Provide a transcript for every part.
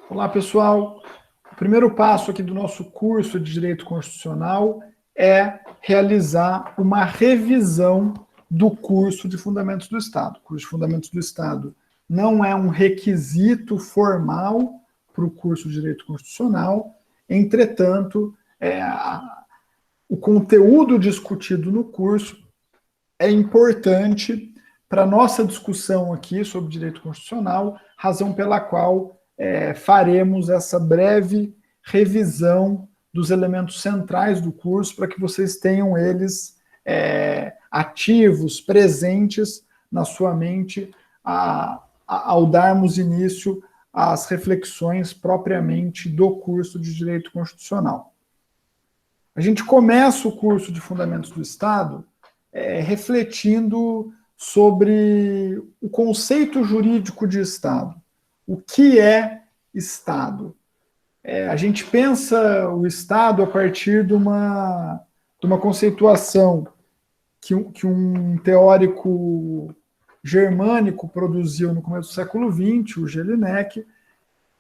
Olá, pessoal. O primeiro passo aqui do nosso curso de Direito Constitucional é realizar uma revisão do curso de Fundamentos do Estado. O curso de Fundamentos do Estado não é um requisito formal para o curso de Direito Constitucional, entretanto, o conteúdo discutido no curso é importante para a nossa discussão aqui sobre direito constitucional, razão pela qual faremos essa breve revisão dos elementos centrais do curso para que vocês tenham eles ativos, presentes na sua mente ao darmos início às reflexões propriamente do curso de Direito Constitucional. A gente começa o curso de Fundamentos do Estado refletindo sobre o conceito jurídico de Estado. O que é Estado? A gente pensa o Estado a partir de uma conceituação que um teórico germânico produziu no começo do século XX, o Jelinek,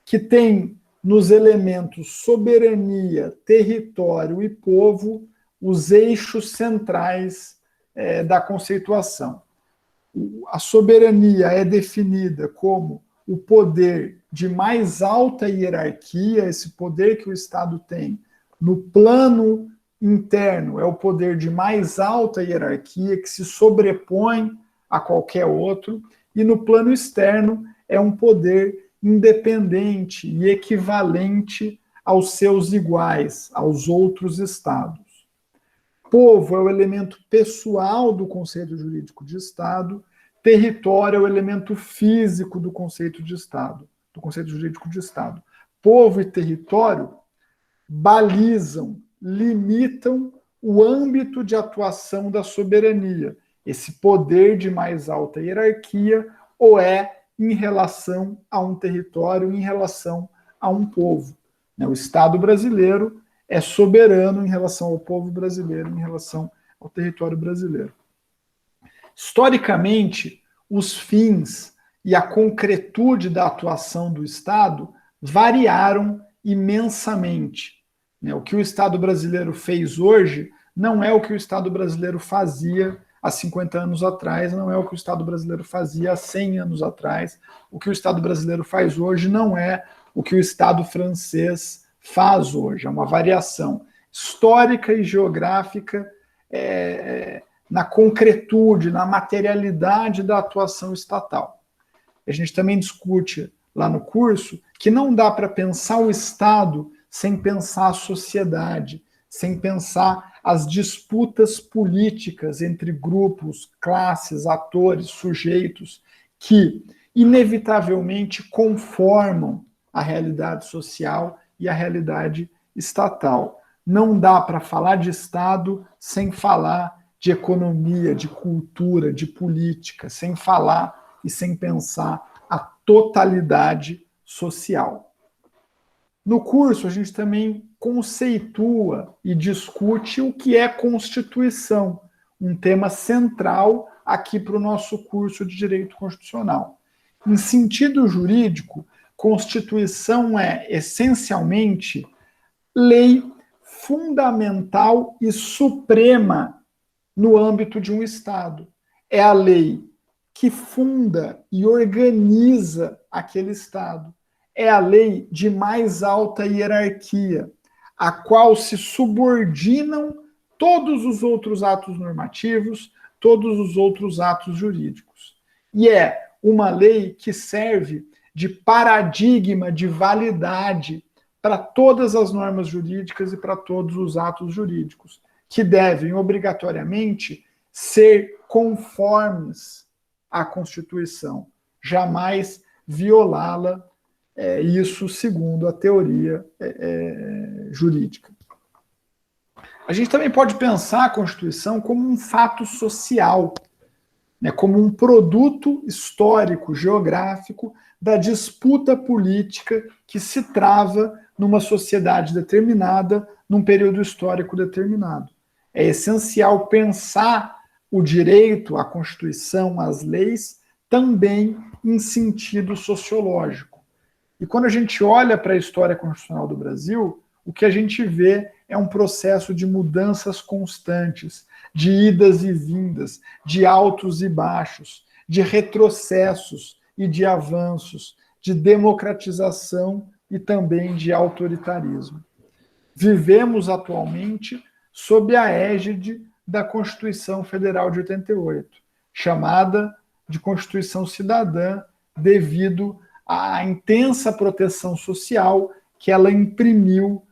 que tem nos elementos soberania, território e povo os eixos centrais da conceituação. A soberania é definida como o poder de mais alta hierarquia, esse poder que o Estado tem no plano interno, é o poder de mais alta hierarquia que se sobrepõe a qualquer outro, e no plano externo é um poder independente e equivalente aos seus iguais, aos outros Estados. Povo é o elemento pessoal do conceito jurídico de Estado, território é o elemento físico do conceito de Estado, do conceito jurídico de Estado. Povo e território balizam, limitam o âmbito de atuação da soberania, esse poder de mais alta hierarquia, ou é em relação a um território, em relação a um povo. O Estado brasileiro é soberano em relação ao povo brasileiro, em relação ao território brasileiro. Historicamente, os fins e a concretude da atuação do Estado variaram imensamente. O que o Estado brasileiro fez hoje não é o que o Estado brasileiro fazia há 50 anos atrás, não é o que o Estado brasileiro fazia há 100 anos atrás. O que o Estado brasileiro faz hoje não é o que o Estado francês faz hoje. É uma variação histórica e geográfica na concretude, na materialidade da atuação estatal. A gente também discute lá no curso que não dá para pensar o Estado sem pensar a sociedade, sem pensar as disputas políticas entre grupos, classes, atores, sujeitos que inevitavelmente conformam a realidade social e a realidade estatal. Não dá para falar de Estado sem falar de economia, de cultura, de política, sem falar e sem pensar a totalidade social. No curso, a gente também conceitua e discute o que é Constituição, um tema central aqui para o nosso curso de Direito Constitucional. Em sentido jurídico, Constituição é, essencialmente, lei fundamental e suprema no âmbito de um Estado. É a lei que funda e organiza aquele Estado. É a lei de mais alta hierarquia, a qual se subordinam todos os outros atos normativos, todos os outros atos jurídicos. E é uma lei que serve de paradigma de validade para todas as normas jurídicas e para todos os atos jurídicos, que devem obrigatoriamente ser conformes à Constituição, jamais violá-la, isso segundo a teoria jurídica. A gente também pode pensar a Constituição como um fato social, como um produto histórico, geográfico, da disputa política que se trava numa sociedade determinada, num período histórico determinado. É essencial pensar o direito, a Constituição, as leis, também em sentido sociológico. E quando a gente olha para a história constitucional do Brasil, o que a gente vê é um processo de mudanças constantes, de idas e vindas, de altos e baixos, de retrocessos e de avanços, de democratização e também de autoritarismo. Vivemos atualmente sob a égide da Constituição Federal de 88, chamada de Constituição Cidadã, devido à intensa proteção social que ela imprimiu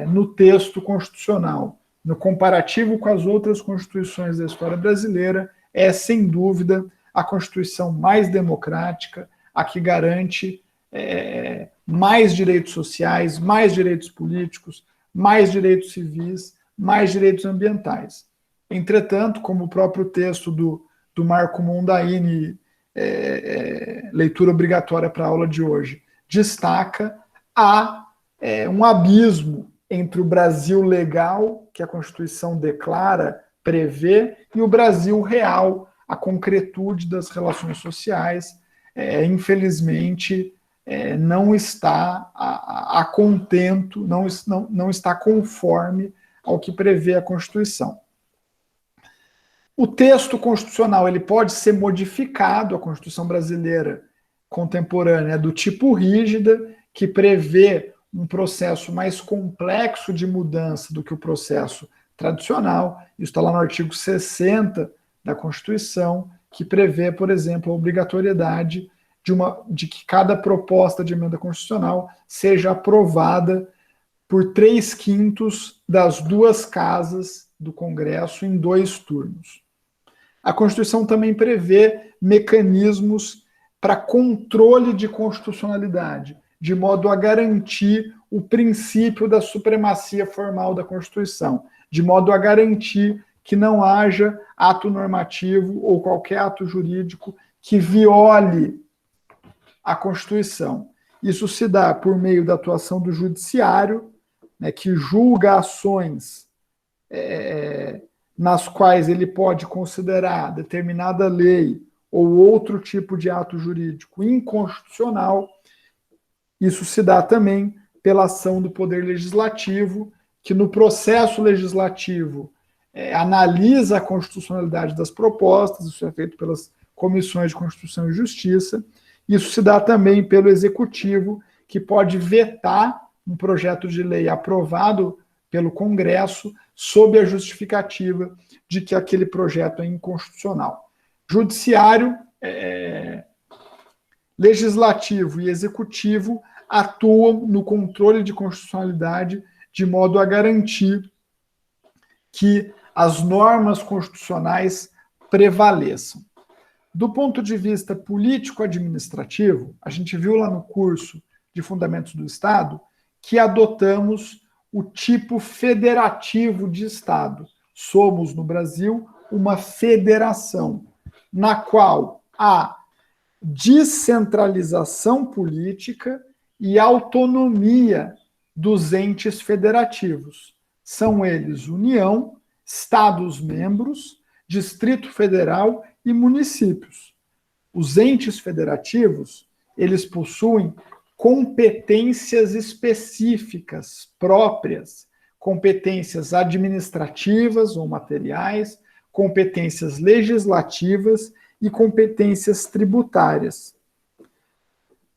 no texto constitucional. No comparativo com as outras constituições da história brasileira, é, sem dúvida, a Constituição mais democrática, a que garante mais direitos sociais, mais direitos políticos, mais direitos civis, mais direitos ambientais. Entretanto, como o próprio texto do Marco Mondaini, leitura obrigatória para a aula de hoje, destaca, há um abismo entre o Brasil legal, que a Constituição declara, prevê, e o Brasil real, a concretude das relações sociais, infelizmente, não está a contento, não está conforme ao que prevê a Constituição. O texto constitucional ele pode ser modificado, a Constituição brasileira contemporânea é do tipo rígida, que prevê um processo mais complexo de mudança do que o processo tradicional. Isso está lá no artigo 60 da Constituição, que prevê, por exemplo, a obrigatoriedade de que cada proposta de emenda constitucional seja aprovada por 3/5 das duas casas do Congresso em 2 turnos. A Constituição também prevê mecanismos para controle de constitucionalidade, de modo a garantir o princípio da supremacia formal da Constituição, de modo a garantir que não haja ato normativo ou qualquer ato jurídico que viole a Constituição. Isso se dá por meio da atuação do judiciário, né, que julga ações nas quais ele pode considerar determinada lei ou outro tipo de ato jurídico inconstitucional. Isso se dá também pela ação do Poder Legislativo, que no processo legislativo analisa a constitucionalidade das propostas, isso é feito pelas comissões de Constituição e Justiça. Isso se dá também pelo Executivo, que pode vetar um projeto de lei aprovado pelo Congresso sob a justificativa de que aquele projeto é inconstitucional. Judiciário, Legislativo e Executivo atuam no controle de constitucionalidade de modo a garantir que as normas constitucionais prevaleçam. Do ponto de vista político-administrativo, a gente viu lá no curso de Fundamentos do Estado que adotamos o tipo federativo de Estado. Somos, no Brasil, uma federação, na qual há descentralização política e autonomia dos entes federativos. São eles União, Estados-membros, Distrito Federal e municípios. Os entes federativos, eles possuem competências específicas, próprias, competências administrativas ou materiais, competências legislativas e competências tributárias.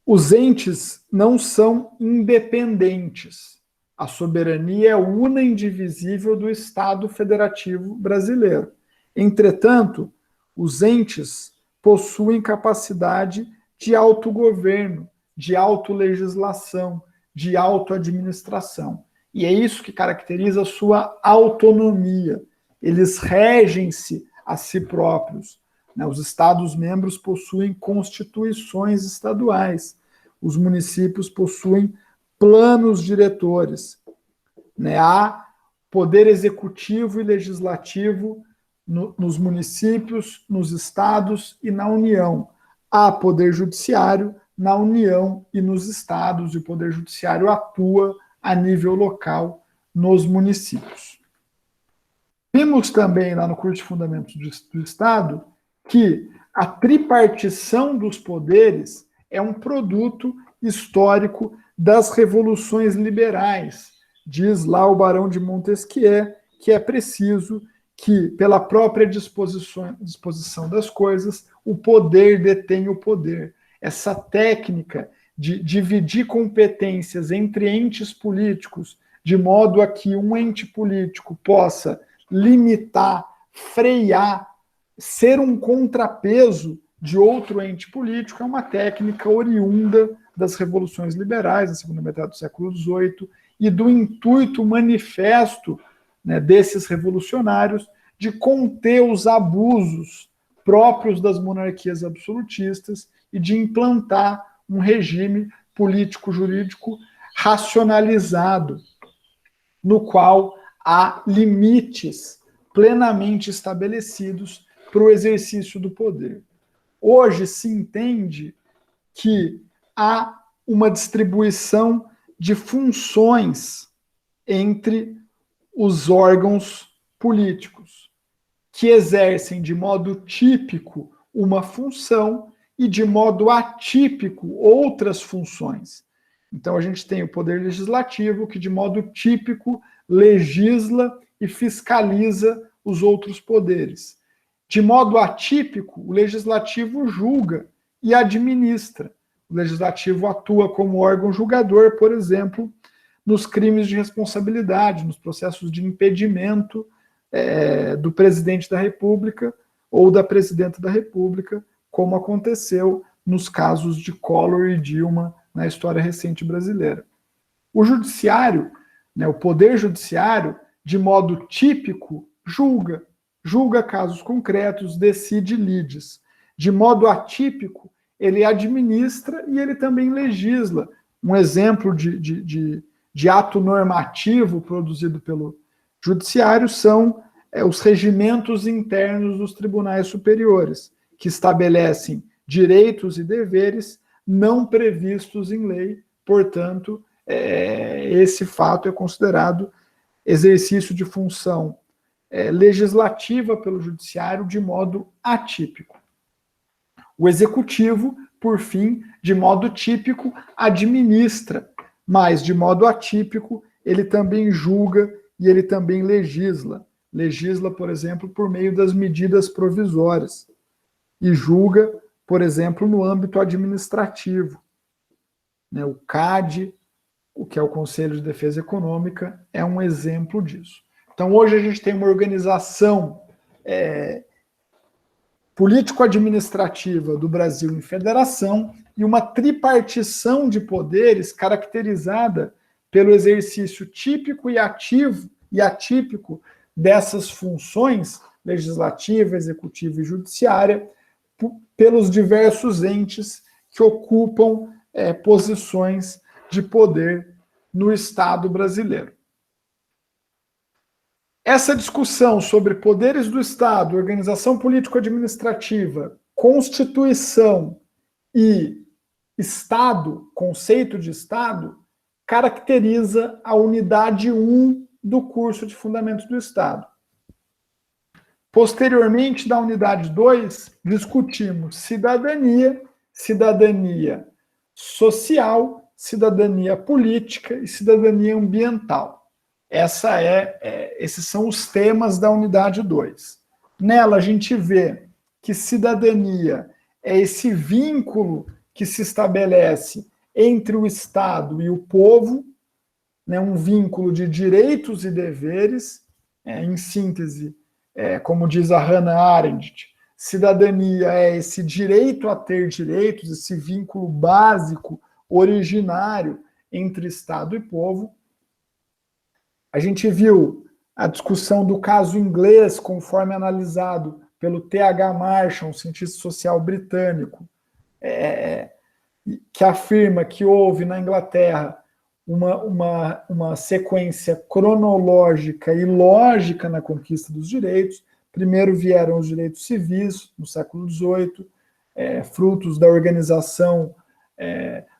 Os entes não são independentes. A soberania é una e indivisível do Estado Federativo Brasileiro. Entretanto, os entes possuem capacidade de autogoverno, de autolegislação, de autoadministração. E é isso que caracteriza a sua autonomia. Eles regem-se a si próprios. Os Estados-membros possuem constituições estaduais. Os municípios possuem planos diretores. Há poder executivo e legislativo nos municípios, nos estados e na União. Há poder judiciário na União e nos estados, e o poder judiciário atua a nível local nos municípios. Vimos também lá no curso de Fundamentos do Estado que a tripartição dos poderes é um produto histórico das revoluções liberais. Diz lá o Barão de Montesquieu que é preciso que, pela própria disposição das coisas, o poder detém o poder. Essa técnica de dividir competências entre entes políticos, de modo a que um ente político possa limitar, frear, ser um contrapeso de outro ente político, é uma técnica oriunda das revoluções liberais, na segunda metade do século XVIII, e do intuito manifesto, né, desses revolucionários de conter os abusos próprios das monarquias absolutistas e de implantar um regime político-jurídico racionalizado, no qual há limites plenamente estabelecidos para o exercício do poder. Hoje se entende que há uma distribuição de funções entre os órgãos políticos, que exercem de modo típico uma função e de modo atípico outras funções. Então a gente tem o poder legislativo, que de modo típico legisla e fiscaliza os outros poderes. De modo atípico, o legislativo julga e administra. O legislativo atua como órgão julgador, por exemplo, nos crimes de responsabilidade, nos processos de impedimento do presidente da República ou da presidenta da República, como aconteceu nos casos de Collor e Dilma na história recente brasileira. O judiciário, né, o poder judiciário, de modo típico, julga casos concretos, decide lides. De modo atípico, ele administra e ele também legisla. Um exemplo de ato normativo produzido pelo judiciário são os regimentos internos dos tribunais superiores, que estabelecem direitos e deveres não previstos em lei. Portanto, esse fato é considerado exercício de função legislativa pelo judiciário de modo atípico. O executivo, por fim, de modo típico, administra, mas de modo atípico, ele também julga e ele também legisla. Legisla, por exemplo, por meio das medidas provisórias. E julga, por exemplo, no âmbito administrativo. O CAD, o que é o Conselho de Defesa Econômica, é um exemplo disso. Então, hoje a gente tem uma organização político-administrativa do Brasil em federação e uma tripartição de poderes caracterizada pelo exercício típico e atípico dessas funções, legislativa, executiva e judiciária, pelos diversos entes que ocupam posições de poder no Estado brasileiro. Essa discussão sobre poderes do Estado, organização político-administrativa, Constituição e Estado, conceito de Estado, caracteriza a unidade 1 do curso de Fundamentos do Estado. Posteriormente, da unidade 2, discutimos cidadania, cidadania social, cidadania política e cidadania ambiental. Esses são os temas da unidade 2. Nela, a gente vê que cidadania é esse vínculo que se estabelece entre o Estado e o povo, né, um vínculo de direitos e deveres, em síntese, como diz a Hannah Arendt, cidadania é esse direito a ter direitos, esse vínculo básico, originário entre Estado e povo. A gente viu a discussão do caso inglês, conforme analisado pelo T.H. Marshall, um cientista social britânico, que afirma que houve na Inglaterra uma sequência cronológica e lógica na conquista dos direitos. Primeiro vieram os direitos civis, no século XVIII, frutos da organização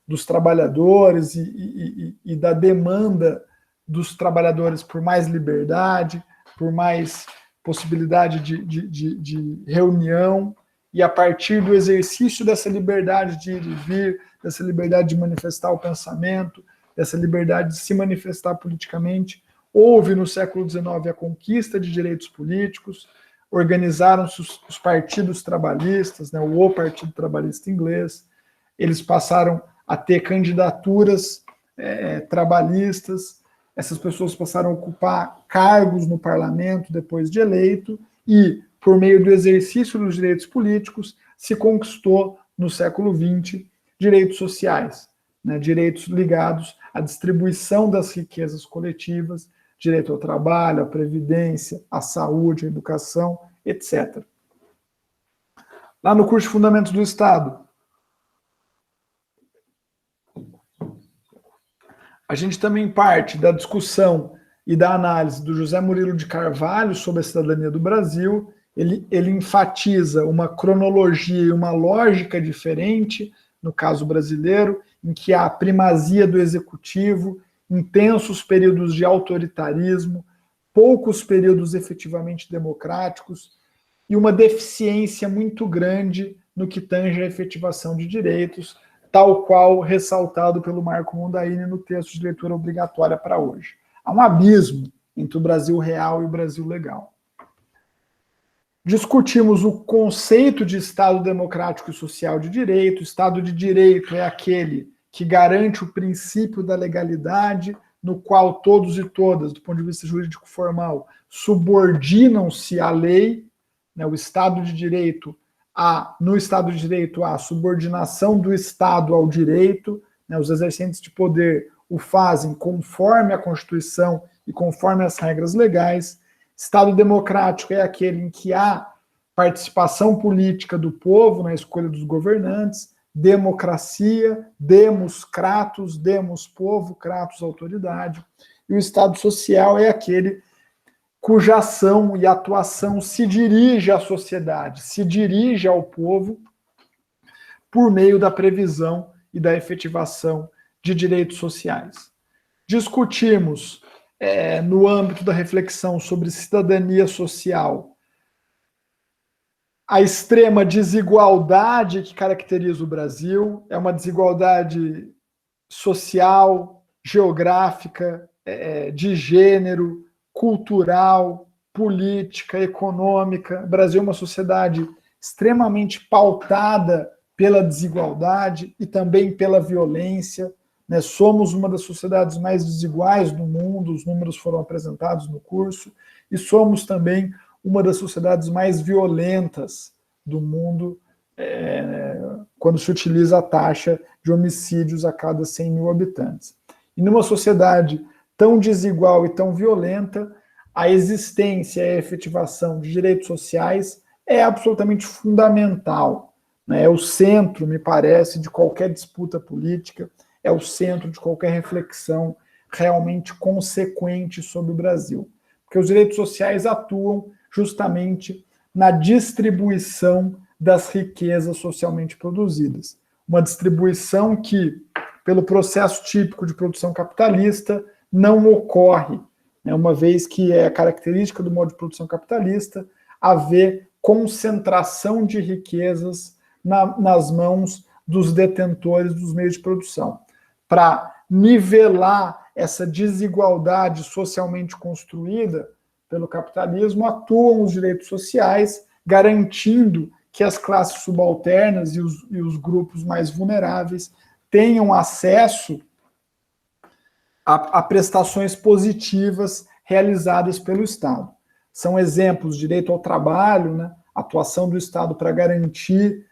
dos trabalhadores e da demanda dos trabalhadores por mais liberdade, por mais possibilidade de reunião, e a partir do exercício dessa liberdade de ir e vir, dessa liberdade de manifestar o pensamento, dessa liberdade de se manifestar politicamente, houve no século XIX a conquista de direitos políticos, organizaram-se os partidos trabalhistas, né, o Partido Trabalhista Inglês, eles passaram a ter candidaturas trabalhistas, essas pessoas passaram a ocupar cargos no parlamento depois de eleito e, por meio do exercício dos direitos políticos, se conquistou no século XX direitos sociais, né, direitos ligados à distribuição das riquezas coletivas, direito ao trabalho, à previdência, à saúde, à educação, etc. Lá no curso de Fundamentos do Estado, a gente também parte da discussão e da análise do José Murilo de Carvalho sobre a cidadania do Brasil. Ele enfatiza uma cronologia e uma lógica diferente, no caso brasileiro, em que há a primazia do executivo, intensos períodos de autoritarismo, poucos períodos efetivamente democráticos e uma deficiência muito grande no que tange à efetivação de direitos, tal qual ressaltado pelo Marco Mondaini no texto de leitura obrigatória para hoje. Há um abismo entre o Brasil real e o Brasil legal. Discutimos o conceito de Estado democrático e social de direito. O Estado de direito é aquele que garante o princípio da legalidade, no qual todos e todas, do ponto de vista jurídico formal, subordinam-se à lei. O Estado de direito, no Estado de direito há a subordinação do Estado ao direito, os exercentes de poder o fazem conforme a Constituição e conforme as regras legais. Estado democrático é aquele em que há participação política do povo na escolha dos governantes, democracia, demos kratos, demos povo, kratos autoridade. E o Estado social é aquele cuja ação e atuação se dirige à sociedade, se dirige ao povo por meio da previsão e da efetivação de direitos sociais. Discutimos, no âmbito da reflexão sobre cidadania social, a extrema desigualdade que caracteriza o Brasil. É uma desigualdade social, geográfica, de gênero, cultural, política, econômica. O Brasil é uma sociedade extremamente pautada pela desigualdade e também pela violência. Somos uma das sociedades mais desiguais do mundo, os números foram apresentados no curso, e somos também uma das sociedades mais violentas do mundo, quando se utiliza a taxa de homicídios a cada 100 mil habitantes. E numa sociedade tão desigual e tão violenta, a existência e a efetivação de direitos sociais é absolutamente fundamental. É o centro, me parece, de qualquer disputa política, é o centro de qualquer reflexão realmente consequente sobre o Brasil. Porque os direitos sociais atuam justamente na distribuição das riquezas socialmente produzidas. Uma distribuição que, pelo processo típico de produção capitalista, não ocorre, uma vez que é característica do modo de produção capitalista haver concentração de riquezas nas mãos dos detentores dos meios de produção. Para nivelar essa desigualdade socialmente construída pelo capitalismo, atuam os direitos sociais, garantindo que as classes subalternas e os grupos mais vulneráveis tenham acesso a prestações positivas realizadas pelo Estado. São exemplos: direito ao trabalho, atuação do Estado para garantir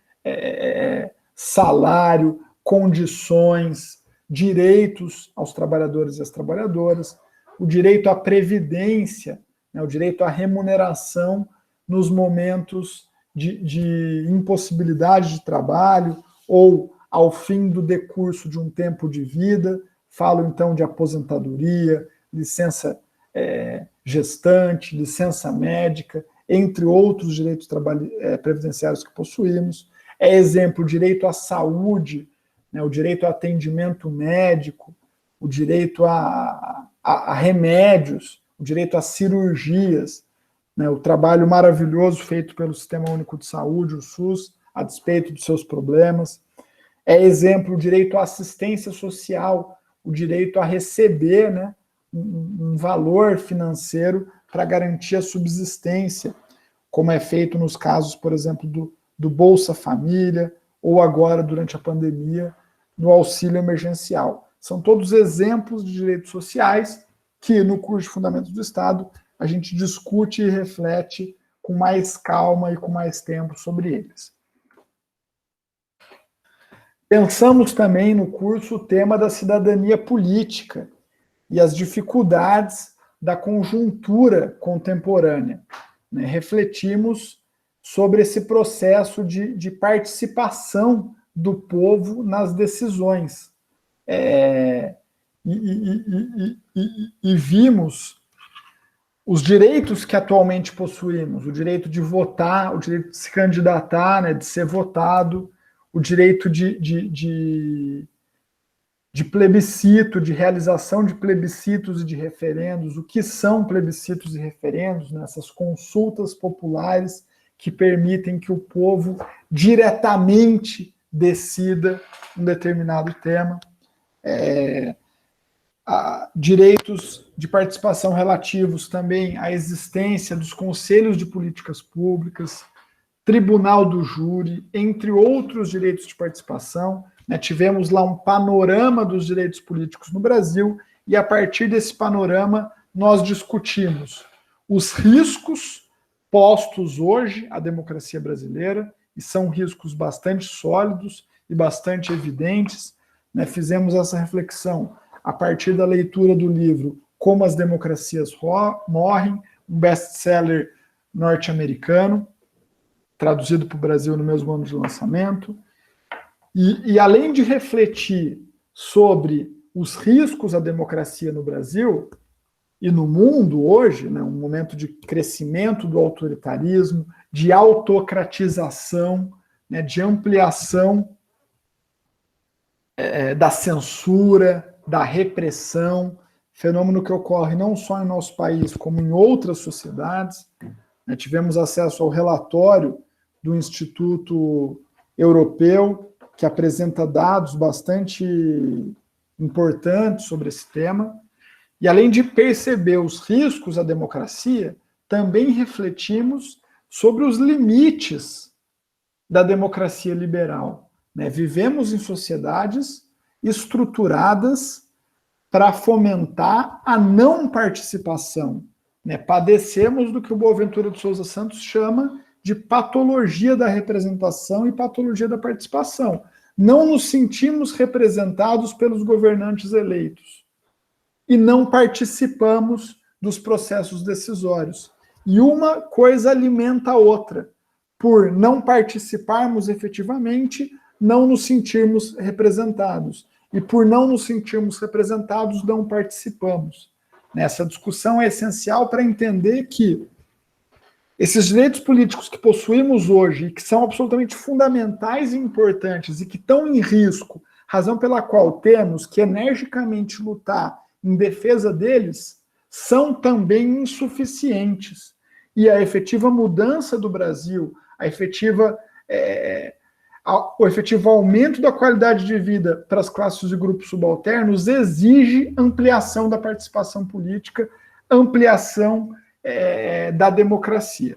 salário, condições, direitos aos trabalhadores e às trabalhadoras, o direito à previdência, o direito à remuneração nos momentos de impossibilidade de trabalho ou ao fim do decurso de um tempo de vida. Falo, então, de aposentadoria, licença gestante, licença médica, entre outros direitos previdenciários que possuímos. Exemplo, o direito à saúde, o direito ao atendimento médico, o direito a remédios, o direito a cirurgias. né, o trabalho maravilhoso feito pelo Sistema Único de Saúde, o SUS, a despeito dos seus problemas. É exemplo o direito à assistência social, o direito a receber, né, um valor financeiro para garantir a subsistência, como é feito nos casos, por exemplo, do Bolsa Família, ou agora, durante a pandemia, no auxílio emergencial. São todos exemplos de direitos sociais que, no curso de Fundamentos do Estado, a gente discute e reflete com mais calma e com mais tempo sobre eles. Pensamos também no curso o tema da cidadania política e as dificuldades da conjuntura contemporânea. Né? Refletimos sobre esse processo de participação do povo nas decisões. E vimos os direitos que atualmente possuímos, o direito de votar, o direito de se candidatar, né, de ser votado, o direito de plebiscito, de realização de plebiscitos e de referendos, o que são plebiscitos e referendos, nessas consultas populares que permitem que o povo diretamente decida um determinado tema. Direitos de participação relativos também à existência dos conselhos de políticas públicas, tribunal do júri, entre outros direitos de participação. Né? Tivemos lá um panorama dos direitos políticos no Brasil, e a partir desse panorama nós discutimos os riscos postos hoje à democracia brasileira, e são riscos bastante sólidos e bastante evidentes. Né? Fizemos essa reflexão a partir da leitura do livro Como as Democracias Morrem, um best-seller norte-americano, traduzido para o Brasil no mesmo ano de lançamento. E além de refletir sobre os riscos à democracia no Brasil e no mundo hoje, né, um momento de crescimento do autoritarismo, de autocratização, né, de ampliação da censura, da repressão, fenômeno que ocorre não só em nosso país, como em outras sociedades. Né, tivemos acesso ao relatório do Instituto Europeu, que apresenta dados bastante importantes sobre esse tema. E além de perceber os riscos à democracia, também refletimos sobre os limites da democracia liberal. Né? Vivemos em sociedades estruturadas para fomentar a não participação. Né? Padecemos do que o Boaventura de Souza Santos chama de patologia da representação e patologia da participação. Não nos sentimos representados pelos governantes eleitos e não participamos dos processos decisórios. E uma coisa alimenta a outra. Por não participarmos efetivamente, não nos sentirmos representados. E por não nos sentirmos representados, não participamos. Essa discussão é essencial para entender que esses direitos políticos que possuímos hoje, e que são absolutamente fundamentais e importantes, e que estão em risco, razão pela qual temos que energicamente lutar em defesa deles, são também insuficientes. E a efetiva mudança do Brasil, o efetivo aumento da qualidade de vida para as classes e grupos subalternos exige ampliação da participação política, ampliação da democracia.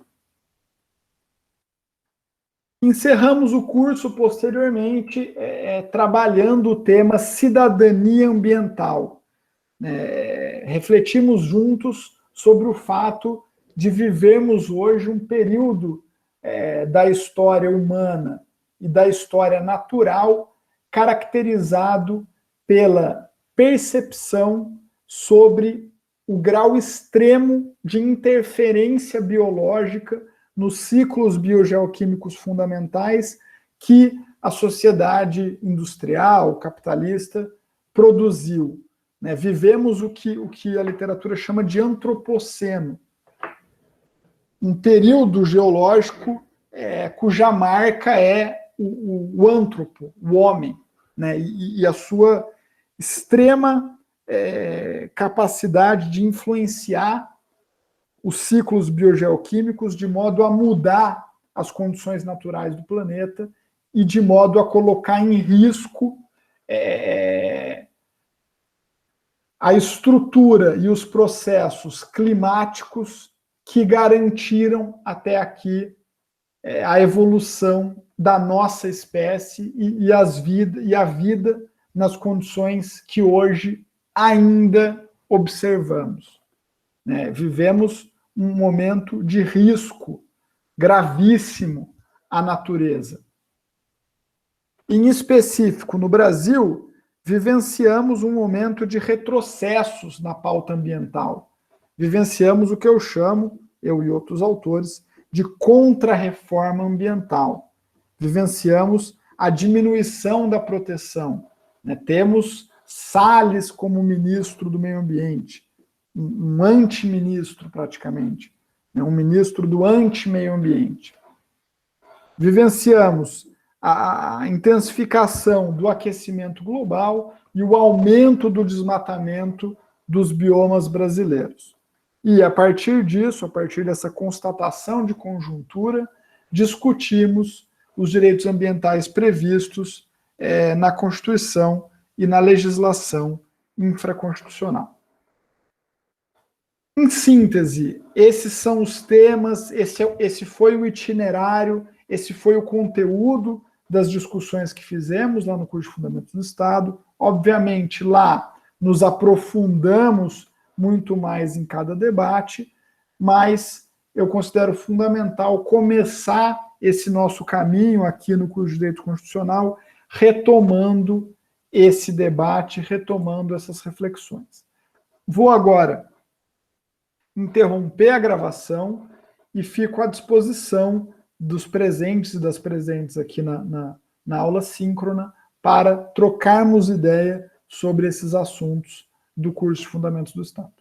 Encerramos o curso posteriormente trabalhando o tema cidadania ambiental. Refletimos juntos sobre o fato de vivermos hoje um período da história humana e da história natural caracterizado pela percepção sobre o grau extremo de interferência biológica nos ciclos biogeoquímicos fundamentais que a sociedade industrial, capitalista, produziu. Né? Vivemos o que a literatura chama de antropoceno, um período geológico cuja marca é o antropo, o homem, né? E a sua extrema capacidade de influenciar os ciclos biogeoquímicos de modo a mudar as condições naturais do planeta e de modo a colocar em risco a estrutura e os processos climáticos que garantiram até aqui a evolução da nossa espécie e a vida nas condições que hoje ainda observamos. Vivemos um momento de risco gravíssimo à natureza. Em específico, no Brasil, vivenciamos um momento de retrocessos na pauta ambiental. Vivenciamos o que eu chamo, eu e outros autores, de contra-reforma ambiental. Vivenciamos a diminuição da proteção. Temos Salles como ministro do meio ambiente, um antiministro praticamente, um ministro do anti-meio ambiente. Vivenciamos a intensificação do aquecimento global e o aumento do desmatamento dos biomas brasileiros. E, a partir disso, a partir dessa constatação de conjuntura, discutimos os direitos ambientais previstos na Constituição e na legislação infraconstitucional. Em síntese, esses são os temas, esse foi o itinerário, esse foi o conteúdo das discussões que fizemos lá no curso de Fundamentos do Estado. Obviamente, lá nos aprofundamos muito mais em cada debate, mas eu considero fundamental começar esse nosso caminho aqui no curso de Direito Constitucional, retomando esse debate, retomando essas reflexões. Vou agora interromper a gravação e fico à disposição dos presentes e das presentes aqui na aula síncrona para trocarmos ideia sobre esses assuntos do curso de Fundamentos do Estado.